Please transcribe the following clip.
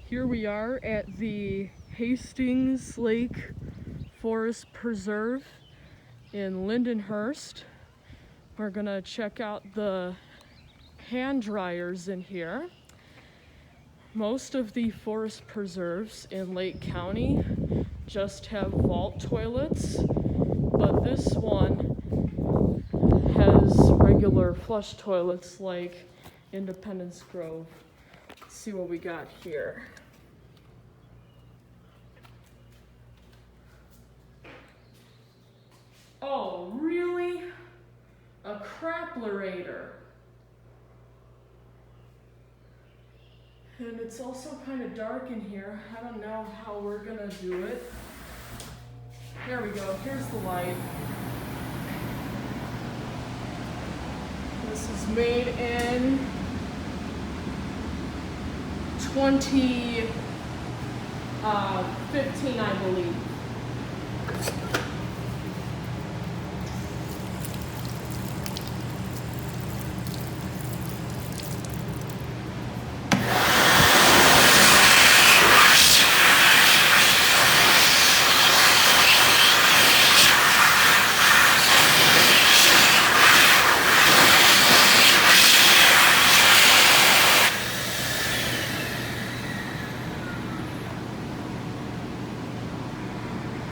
Here we are at the Hastings Lake Forest Preserve in Lindenhurst. We're gonna check out the hand dryers in here. Most of the forest preserves in Lake County just have vault toilets, but this one has regular flush toilets like Independence Grove. Let's see what we got here. Oh, really? A Xlerator. And it's also kind of dark in here. I don't know how we're gonna do it. There we go, here's the light. This is made in 2015, I believe.